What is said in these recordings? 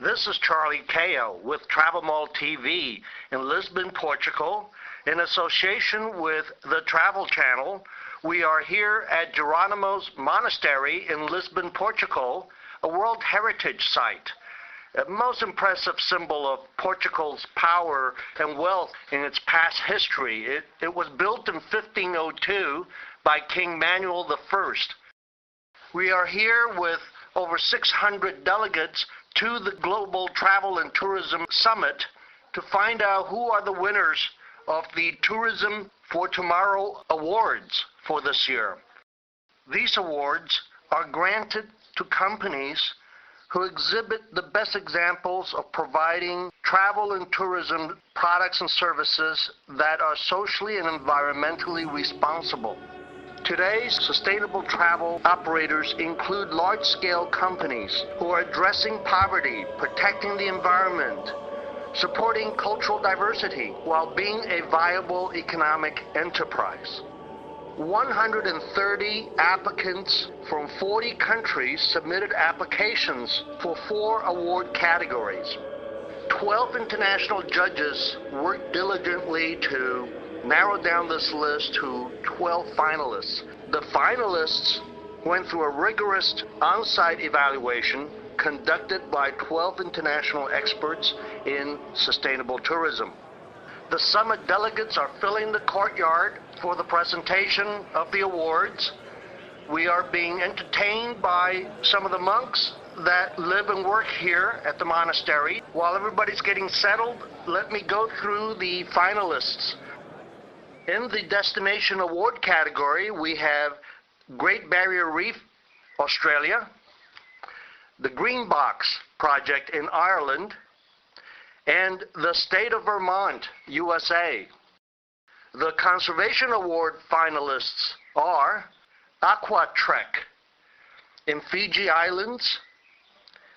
This is Charlie Kao with Travel Mall TV in Lisbon, Portugal. In association with the Travel Channel, we are here at Geronimo's Monastery in Lisbon, Portugal, a World Heritage Site. A most impressive symbol of Portugal's power and wealth in its past history. It was built in 1502 by King Manuel I. We are here with over 600 delegates to the Global Travel and Tourism Summit to find out who are the winners of the Tourism for Tomorrow Awards for this year. These awards are granted to companies who exhibit the best examples of providing travel and tourism products and services that are socially and environmentally responsible. Today's sustainable travel operators include large-scale companies who are addressing poverty, protecting the environment, supporting cultural diversity, while being a viable economic enterprise. 130 applicants from 40 countries submitted applications for 4 award categories. 12 international judges worked diligently to narrow down this list to 12 finalists. The finalists went through a rigorous on-site evaluation conducted by 12 international experts in sustainable tourism. The summit delegates are filling the courtyard for the presentation of the awards. We are being entertained by some of the monks that live and work here at the monastery. While everybody's getting settled, let me go through the finalists. In the Destination Award category, we have Great Barrier Reef, Australia, the Green Box Project in Ireland, and the State of Vermont, USA. The Conservation Award finalists are Aquatrek in Fiji Islands.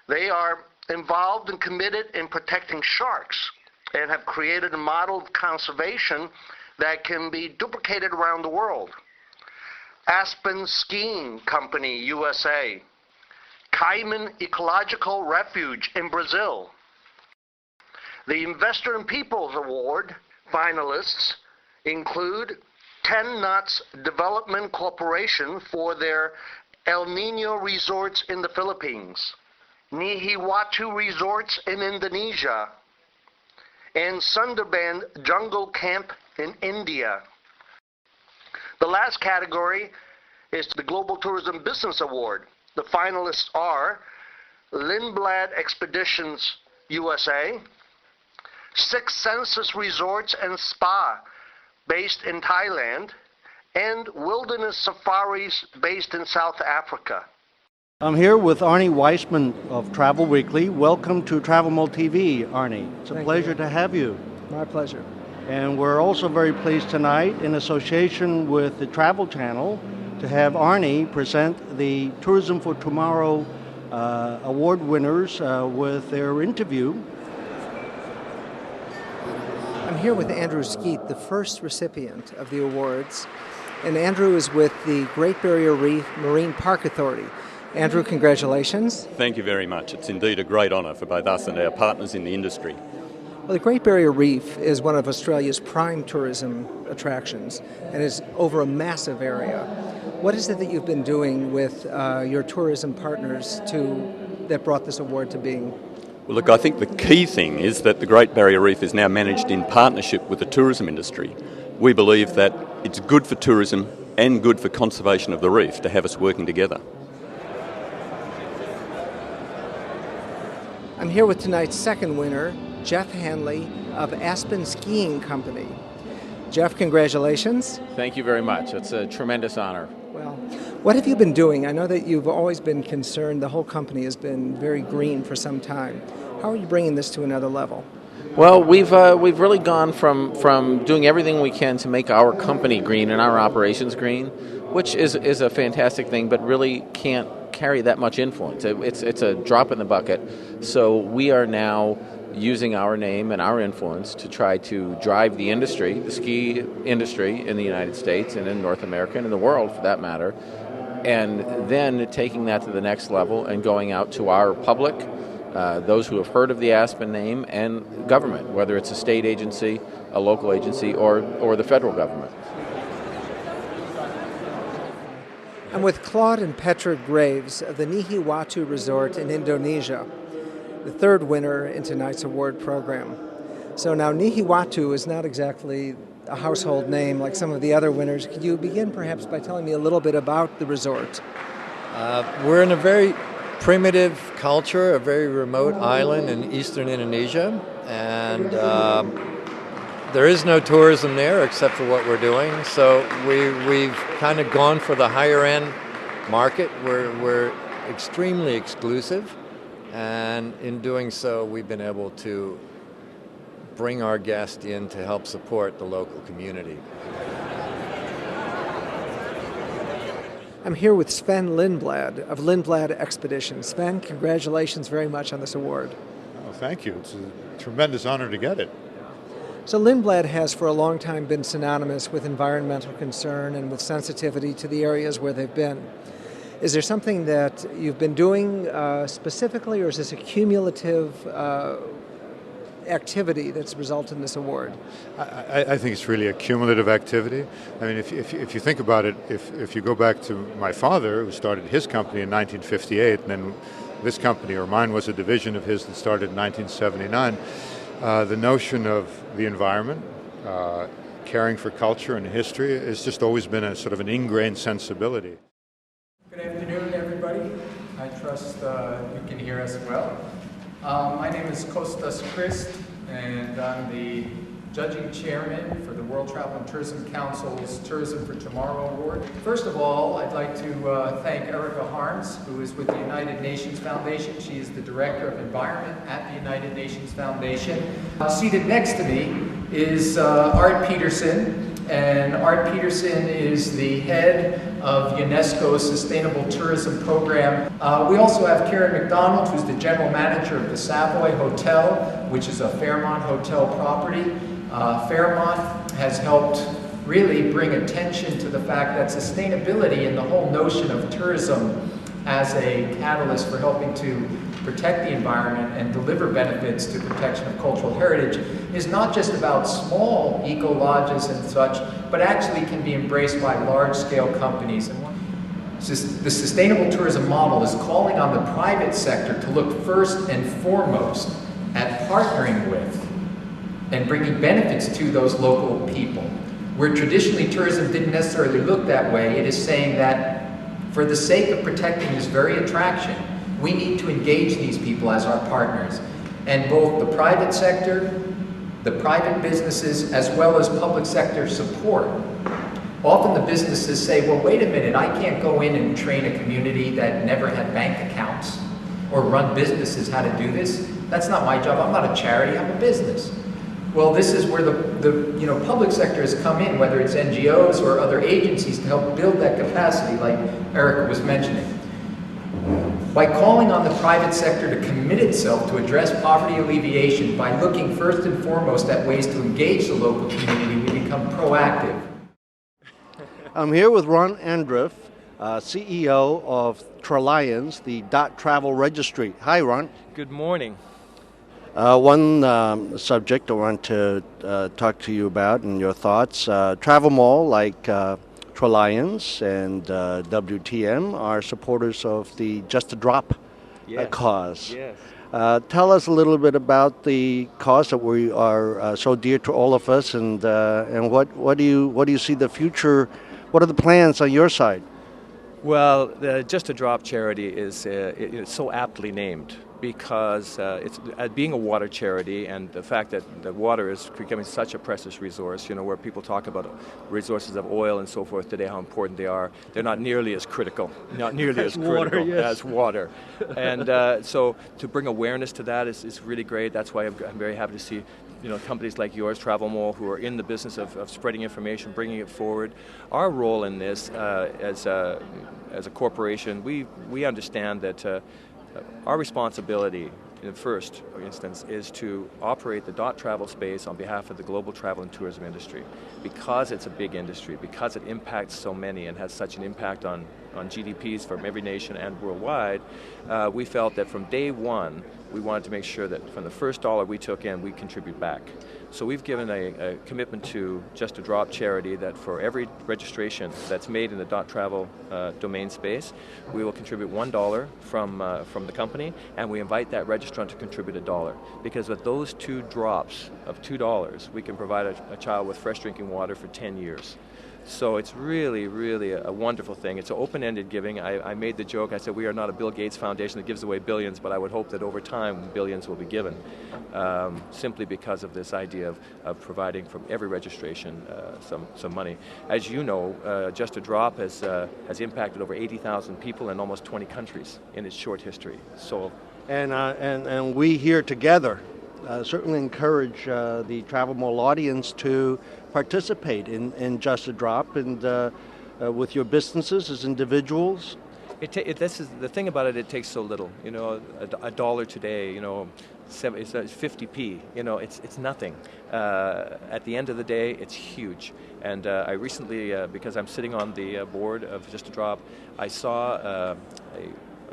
They are involved and committed in protecting sharks and have created a model of conservation that can be duplicated around the world. Aspen Skiing Company, USA. Cayman Ecological Refuge in Brazil. The Investor and Peoples Award finalists include 10 Knots Development Corporation for their El Nino Resorts in the Philippines, Nihiwatu Resorts in Indonesia, and Sundarban Jungle Camp in India. The last category is the Global Tourism Business Award. The finalists are Lindblad Expeditions USA, Six Senses Resorts and Spa based in Thailand, and Wilderness Safaris based in South Africa. I'm here with Arnie Weissman of Travel Weekly. Welcome to Travel Mall TV, Arnie. It's a pleasure to have you. My pleasure. And we're also very pleased tonight, in association with the Travel Channel, to have Arnie present the Tourism for Tomorrow award winners with their interview. I'm here with Andrew Skeet, the first recipient of the awards. And Andrew is with the Great Barrier Reef Marine Park Authority. Andrew, congratulations. Thank you very much. It's indeed a great honour for both us and our partners in the industry. Well, the Great Barrier Reef is one of Australia's prime tourism attractions and is over a massive area. What is it that you've been doing with your tourism partners that brought this award to being? Well, look, I think the key thing is that the Great Barrier Reef is now managed in partnership with the tourism industry. We believe that it's good for tourism and good for conservation of the reef to have us working together. I'm here with tonight's second winner, Jeff Hanley of Aspen Skiing Company. Jeff, congratulations. Thank you very much. It's a tremendous honor. Well, what have you been doing? I know that you've always been concerned. The whole company has been very green for some time. How are you bringing this to another level? Well, we've really gone from doing everything we can to make our company green and our operations green, which is a fantastic thing, but really can't carry that much influence. It's a drop in the bucket. So we are now using our name and our influence to try to drive the industry, the ski industry in the United States and in North America and in the world for that matter, and then taking that to the next level and going out to our public, those who have heard of the Aspen name, and government, whether it's a state agency, a local agency, or the federal government. I'm with Claude and Petra Graves of the Nihiwatu Resort in Indonesia, the third winner in tonight's award program. So now Nihiwatu is not exactly a household name like some of the other winners. Could you begin perhaps by telling me a little bit about the resort? We're in a very primitive culture, a very remote island in eastern Indonesia, and there is no tourism there except for what we're doing. So we've kind of gone for the higher end market. We're extremely exclusive, and in doing so, we've been able to bring our guests in to help support the local community. I'm here with Sven Lindblad of Lindblad Expeditions. Sven, congratulations very much on this award. Oh, thank you. It's a tremendous honor to get it. So Lindblad has for a long time been synonymous with environmental concern and with sensitivity to the areas where they've been. Is there something that you've been doing specifically, or is this a cumulative activity that's resulted in this award? I think it's really a cumulative activity. I mean, if you think about it, if you go back to my father, who started his company in 1958, and then this company, or mine, was a division of his that started in 1979, the notion of the environment, caring for culture and history, has just always been a sort of an ingrained sensibility. Good afternoon, everybody. I trust you can hear us well. My name is Kostas Christ, and I'm the judging chairman for the World Travel and Tourism Council's Tourism for Tomorrow Award. First of all, I'd like to thank Erica Harms, who is with the United Nations Foundation. She is the Director of Environment at the United Nations Foundation. Seated next to me is Art Peterson, and Art Peterson is the head of UNESCO's Sustainable Tourism Program. We also have Karen McDonald, who's the general manager of the Savoy Hotel, which is a Fairmont Hotel property. Fairmont has helped really bring attention to the fact that sustainability and the whole notion of tourism as a catalyst for helping to protect the environment and deliver benefits to protection of cultural heritage is not just about small eco-lodges and such, but actually can be embraced by large-scale companies. The sustainable tourism model is calling on the private sector to look first and foremost at partnering with and bringing benefits to those local people. Where traditionally tourism didn't necessarily look that way, it is saying that for the sake of protecting this very attraction, we need to engage these people as our partners. And both the private sector, the private businesses, as well as public sector support. Often the businesses say, well, wait a minute, I can't go in and train a community that never had bank accounts or run businesses how to do this. That's not my job. I'm not a charity, I'm a business. Well, this is where the public sector has come in, whether it's NGOs or other agencies, to help build that capacity, like Erica was mentioning. By calling on the private sector to commit itself to address poverty alleviation by looking first and foremost at ways to engage the local community, we become proactive. I'm here with Ron Aroff, CEO of Tralions, the .travel registry. Hi, Ron. Good morning. One subject I want to talk to you about and your thoughts. Travel Mall, like Tralions and WTM, are supporters of the Just a Drop cause. Yes. Tell us a little bit about the cause that we are so dear to all of us, and what do you see the future? What are the plans on your side? Well, the Just a Drop charity is it's so aptly named because it's being a water charity, and the fact that the water is becoming such a precious resource, where people talk about resources of oil and so forth today, how important they are. They're not nearly as critical, as water. And so to bring awareness to that is really great. That's why I'm very happy to see companies like yours, Travel Mall, who are in the business of spreading information, bringing it forward. Our role in this as a corporation, we understand that our responsibility, in the first instance, is to operate the .travel space on behalf of the global travel and tourism industry. Because it's a big industry, because it impacts so many and has such an impact on on GDPs from every nation and worldwide, we felt that from day one, we wanted to make sure that from the first dollar we took in, we contribute back. So we've given a commitment to Just a Drop charity that for every registration that's made in the .travel domain space, we will contribute $1 from the company, and we invite that registrant to contribute $1. Because with those 2 drops of $2, we can provide a child with fresh drinking water for 10 years. So it's really, really a wonderful thing. It's an open-ended giving. I made the joke, I said we are not a Bill Gates Foundation that gives away billions, but I would hope that over time billions will be given, simply because of this idea of providing from every registration some money. As you know, Just a Drop has impacted over 80,000 people in almost 20 countries in its short history. So, and we here together certainly encourage the Travel Mall audience to participate in Just a Drop, and with your businesses as individuals. This is the thing about it. It takes so little. You know, a dollar today. You know, it's 50p. You know, it's nothing. At the end of the day, it's huge. And I recently, because I'm sitting on the board of Just a Drop, I saw a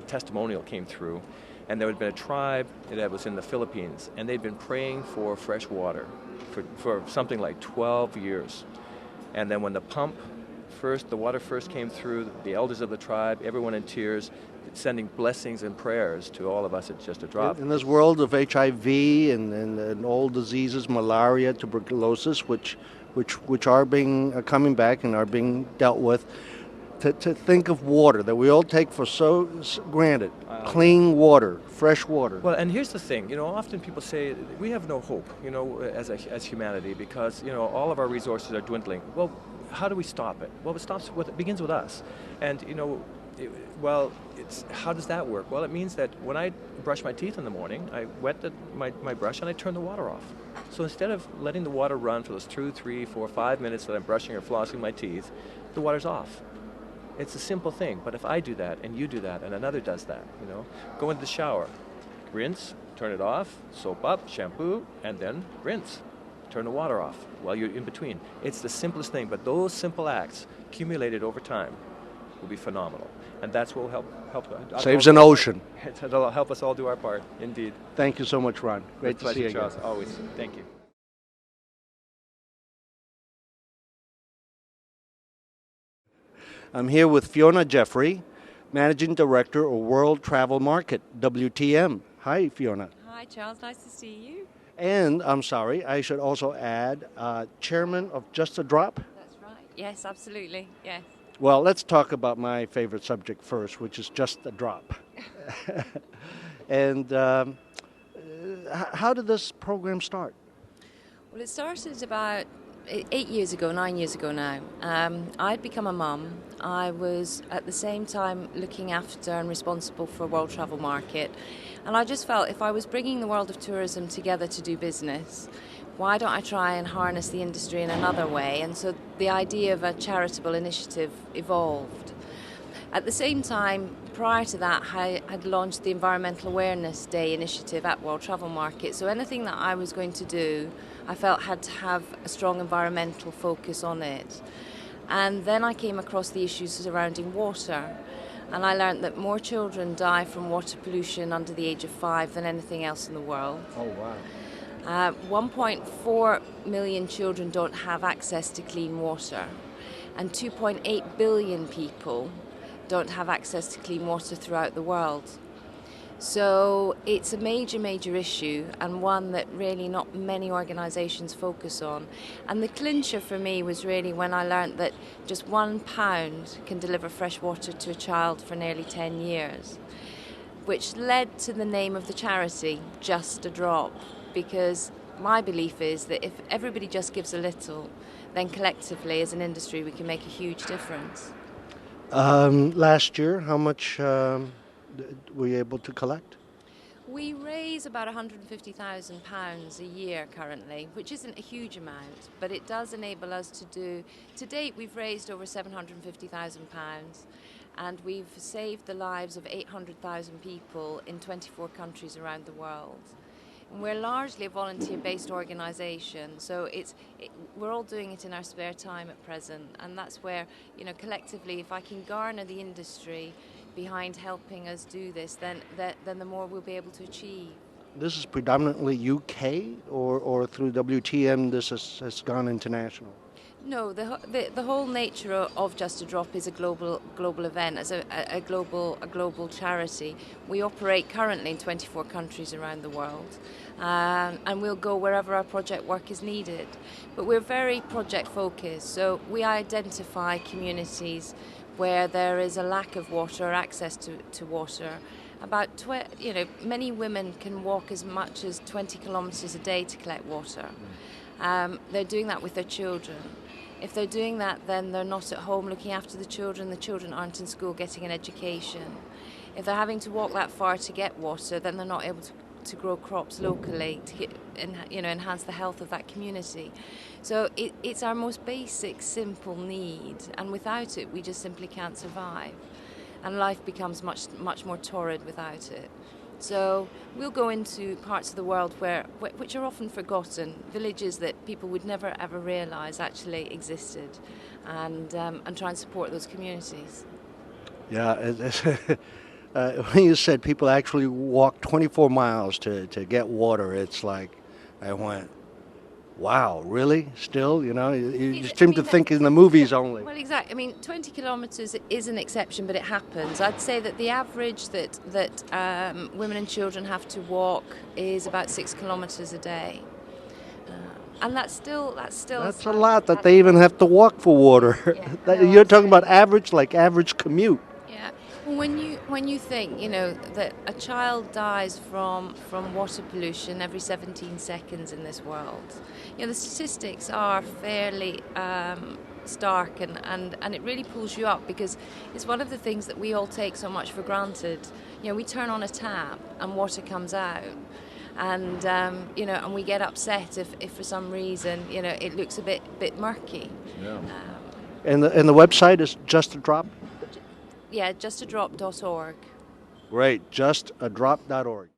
testimonial came through. And there had been a tribe that was in the Philippines, and they'd been praying for fresh water for something like 12 years. And then when the water first came through, the elders of the tribe, everyone in tears, sending blessings and prayers to all of us at Just a Drop. In this world of HIV and all diseases, malaria, tuberculosis, which are coming back and are being dealt with, to think of water that we all take for so granted, clean water, fresh water. Well, and here's the thing, you know, often people say we have no hope, you know, as humanity, because, you know, all of our resources are dwindling. Well, how do we stop it? Well, it begins with us. And, you know, how does that work? Well, it means that when I brush my teeth in the morning, I wet my brush and I turn the water off. So instead of letting the water run for those 2, 3, 4, 5 minutes that I'm brushing or flossing my teeth, the water's off. It's a simple thing, but if I do that and you do that and another does that, you know, go into the shower, rinse, turn it off, soap up, shampoo, and then rinse. Turn the water off while you're in between. It's the simplest thing, but those simple acts accumulated over time will be phenomenal. And that's what will help saves an ocean. It'll help us all do our part, indeed. Thank you so much, Ron. Great to see you Charles. again. Always. Thank you. I'm here with Fiona Jeffrey, Managing Director of World Travel Market, WTM. Hi, Fiona. Hi, Charles. Nice to see you. And, I'm sorry, I should also add, Chairman of Just a Drop. That's right. Yes, absolutely. Yes. Well, let's talk about my favorite subject first, which is Just a Drop. And how did this program start? Well, it started about 9 years ago now. I'd become a mum. I was at the same time looking after and responsible for World Travel Market. And I just felt if I was bringing the world of tourism together to do business, why don't I try and harness the industry in another way? And so the idea of a charitable initiative evolved. At the same time, prior to that, I had launched the Environmental Awareness Day initiative at World Travel Market. So anything that I was going to do, I felt had to have a strong environmental focus on it. And then I came across the issues surrounding water. And I learned that more children die from water pollution under the age of 5 than anything else in the world. Oh, wow. 1.4 million children don't have access to clean water. And 2.8 billion people don't have access to clean water throughout the world. So it's a major, major issue, and one that really not many organisations focus on. And the clincher for me was really when I learnt that just £1 can deliver fresh water to a child for nearly 10 years, which led to the name of the charity, Just a Drop, because my belief is that if everybody just gives a little, then collectively as an industry we can make a huge difference. Last year, how much were you able to collect? We raise about £150,000 a year currently, which isn't a huge amount, but it does enable us to do... To date, we've raised over £750,000, and we've saved the lives of 800,000 people in 24 countries around the world. We're largely a volunteer-based organisation, so we're all doing it in our spare time at present, and that's where, collectively, if I can garner the industry behind helping us do this, then the more we'll be able to achieve. This is predominantly UK, or through WTM this has gone international? No, the whole nature of Just a Drop is a global event, as a global charity. We operate currently in 24 countries around the world, and we'll go wherever our project work is needed. But we're very project focused, so we identify communities where there is a lack of water or access to water. Many women can walk as much as 20 kilometres a day to collect water. They're doing that with their children. If they're doing that, then they're not at home looking after the children aren't in school getting an education. If they're having to walk that far to get water, then they're not able to grow crops locally to enhance the health of that community. So it's our most basic, simple need, and without it, we just simply can't survive. And life becomes much more torrid without it. So we'll go into parts of the world which are often forgotten, villages that people would never ever realise actually existed, and try and support those communities. Yeah, when you said people actually walk 24 miles to get water, it's like, I went, wow, really? Still, you seem to think in the movies only. Well, exactly. 20 kilometres is an exception, but it happens. I'd say that the average that women and children have to walk is about 6 kilometres a day. And that's still. That's a lot that they even have to walk for water. Yeah, You're talking about average commute. Yeah. When you think, that a child dies from water pollution every 17 seconds in this world, the statistics are fairly stark, and it really pulls you up, because it's one of the things that we all take so much for granted. We turn on a tap and water comes out, and and we get upset if for some reason it looks a bit murky. Yeah. And the website is Just a Drop? Yeah, justadrop.org. Great, justadrop.org.